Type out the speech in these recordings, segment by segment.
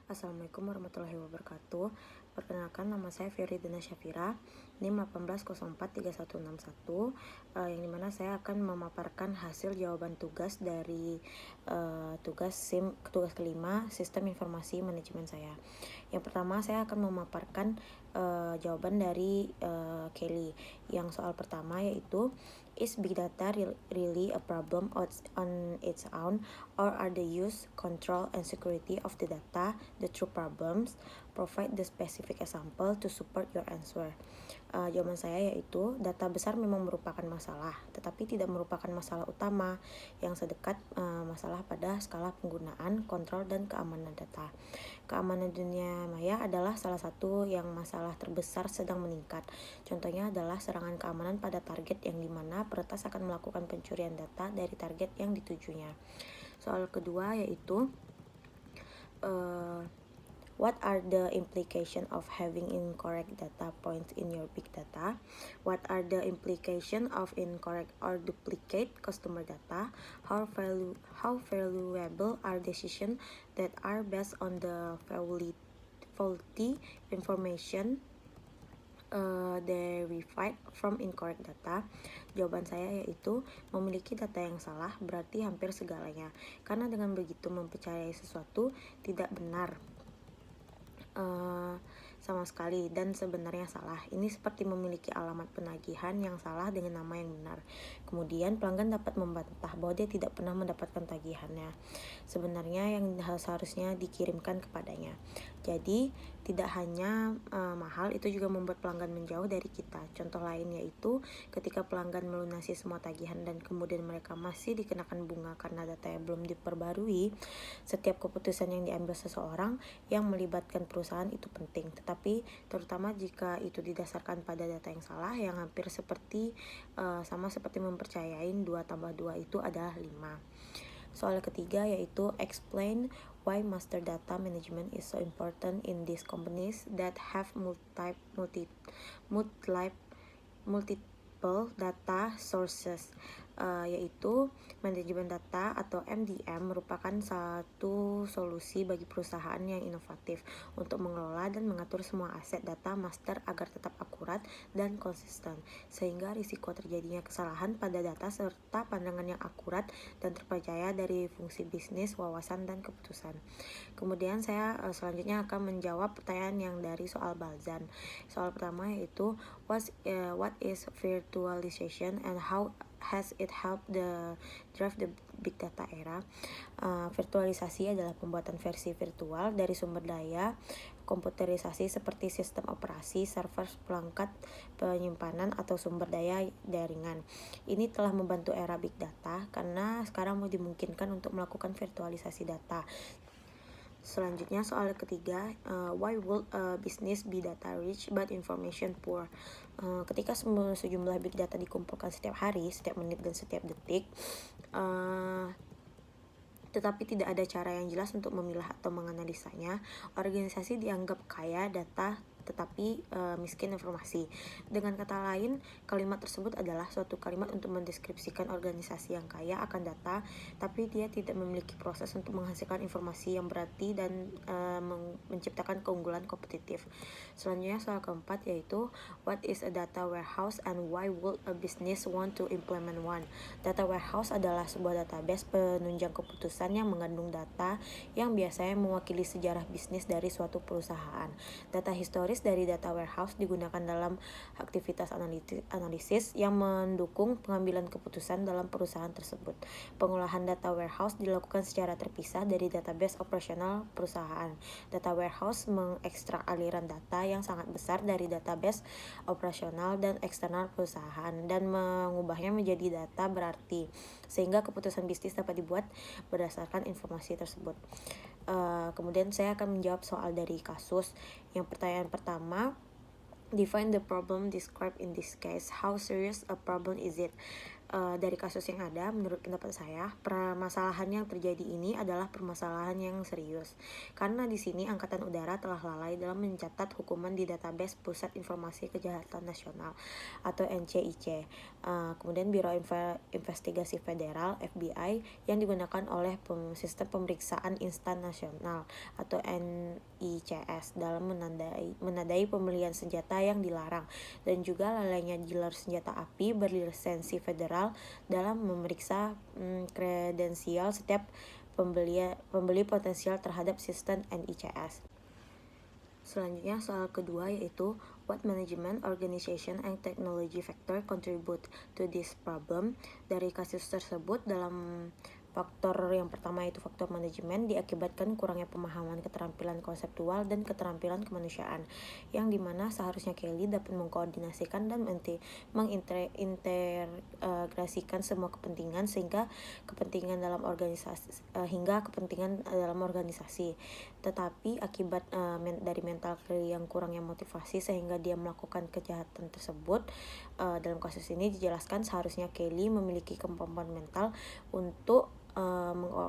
Assalamualaikum warahmatullahi wabarakatuh. Perkenalkan, nama saya Firidina Syafira, NIM 18043161, yang dimana saya akan memaparkan hasil jawaban tugas dari tugas kelima Sistem Informasi Manajemen saya. Yang pertama, saya akan memaparkan jawaban dari Kelly. Yang soal pertama yaitu, is big data really a problem on its own, or are the use, control, and security of the data the true problems? Provide the specific example to support your answer. Jawaban saya yaitu, data besar memang merupakan masalah, tetapi tidak merupakan masalah utama yang sedekat masalah pada skala penggunaan, kontrol, dan keamanan data. Keamanan dunia maya adalah salah satu yang masalah terbesar sedang meningkat. Contohnya adalah serangan keamanan pada target, yang dimana peretas akan melakukan pencurian data dari target yang ditujunya. Soal kedua yaitu, what are the implications of having incorrect data points in your big data? What are the implications of incorrect or duplicate customer data? How valuable are decisions that are based on the faulty information derived from incorrect data? Jawaban saya yaitu, memiliki data yang salah berarti hampir segalanya, karena dengan begitu mempercayai sesuatu tidak benar sama sekali dan sebenarnya salah. Ini seperti memiliki alamat penagihan yang salah dengan nama yang benar. Kemudian pelanggan dapat membantah bahwa dia tidak pernah mendapatkan tagihannya sebenarnya yang seharusnya dikirimkan kepadanya. Jadi tidak hanya mahal, itu juga membuat pelanggan menjauh dari kita. Contoh lain yaitu, ketika pelanggan melunasi semua tagihan dan kemudian mereka masih dikenakan bunga karena datanya belum diperbarui. Setiap keputusan yang diambil seseorang yang melibatkan perusahaan itu penting, tetapi terutama jika itu didasarkan pada data yang salah, yang hampir sama seperti mempercayai 2 tambah 2 itu adalah 5. Soal ketiga yaitu, explain why master data management is so important in these companies that have multiple data sources. Yaitu manajemen data atau MDM merupakan satu solusi bagi perusahaan yang inovatif untuk mengelola dan mengatur semua aset data master agar tetap akurat dan konsisten, sehingga risiko terjadinya kesalahan pada data serta pandangan yang akurat dan terpercaya dari fungsi bisnis, wawasan, dan keputusan. Kemudian saya selanjutnya akan menjawab pertanyaan yang dari soal Balzan. Soal pertama yaitu, what is virtualization and how has it helped drive the big data era? Virtualisasi adalah pembuatan versi virtual dari sumber daya komputerisasi seperti sistem operasi, server, perangkat penyimpanan, atau sumber daya jaringan. Ini telah membantu era big data karena sekarang dimungkinkan untuk melakukan virtualisasi data. Selanjutnya soal ketiga, why would a business be data rich but information poor? Ketika sejumlah big data dikumpulkan setiap hari, setiap menit, dan setiap detik, tetapi tidak ada cara yang jelas untuk memilah atau menganalisanya, organisasi dianggap kaya data tetapi miskin informasi. Dengan kata lain, kalimat tersebut adalah suatu kalimat untuk mendeskripsikan organisasi yang kaya akan data, tapi dia tidak memiliki proses untuk menghasilkan informasi yang berarti dan menciptakan keunggulan kompetitif. Selanjutnya soal keempat yaitu, what is a data warehouse and why would a business want to implement one? Data warehouse adalah sebuah database penunjang keputusan yang mengandung data yang biasanya mewakili sejarah bisnis dari suatu perusahaan. Data historis dari data warehouse digunakan dalam aktivitas analisis yang mendukung pengambilan keputusan dalam perusahaan tersebut. Pengolahan data warehouse dilakukan secara terpisah dari database operasional perusahaan. Data warehouse mengekstrak aliran data yang sangat besar dari database operasional dan eksternal perusahaan dan mengubahnya menjadi data berarti, sehingga keputusan bisnis dapat dibuat berdasarkan informasi tersebut. Kemudian saya akan menjawab soal dari kasus. Yang pertanyaan pertama, define the problem described in this case. How serious a problem is it? Dari kasus yang ada, menurut pendapat saya, permasalahan yang terjadi ini adalah permasalahan yang serius. Karena di sini Angkatan Udara telah lalai dalam mencatat hukuman di database Pusat Informasi Kejahatan Nasional atau NCIC. Kemudian Biro Investigasi Federal (FBI) yang digunakan oleh Sistem Pemeriksaan Instan Nasional atau NICS dalam menandai pembelian senjata yang dilarang, dan juga lalainya dealer senjata api berlisensi federal dalam memeriksa kredensial setiap pembeli potensial terhadap sistem NICS. Selanjutnya soal kedua, yaitu what management, organization, and technology factor contribute to this problem. Dari kasus tersebut, dalam faktor yang pertama yaitu faktor manajemen diakibatkan kurangnya pemahaman keterampilan konseptual dan keterampilan kemanusiaan, yang dimana seharusnya Kelly dapat mengkoordinasikan dan mengintegrasikan semua kepentingan sehingga kepentingan dalam organisasi. Tetapi akibat dari mental Kelly yang kurangnya motivasi sehingga dia melakukan kejahatan tersebut. Dalam kasus ini dijelaskan seharusnya Kelly memiliki kemampuan mental untuk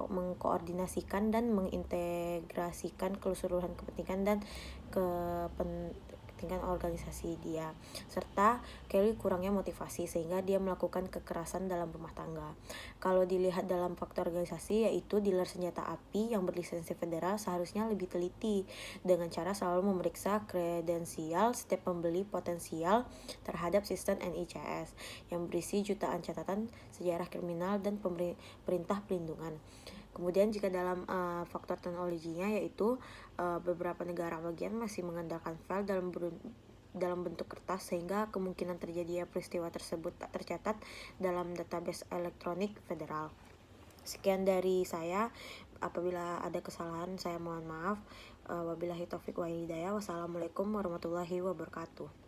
mengkoordinasikan dan mengintegrasikan keseluruhan kepentingan dan kepentingan organisasi dia, serta Kelly kurangnya motivasi sehingga dia melakukan kekerasan dalam rumah tangga. Kalau dilihat dalam faktor organisasi, yaitu dealer senjata api yang berlisensi federal seharusnya lebih teliti dengan cara selalu memeriksa kredensial setiap pembeli potensial terhadap sistem NICS yang berisi jutaan catatan sejarah kriminal dan perintah pelindungan. Kemudian jika dalam faktor teknologinya, yaitu beberapa negara bagian masih mengandalkan file dalam bentuk kertas sehingga kemungkinan terjadinya peristiwa tersebut tak tercatat dalam database elektronik federal. Sekian dari saya. Apabila ada kesalahan saya mohon maaf. Wabillahi taufik wal hidayah. Wassalamualaikum warahmatullahi wabarakatuh.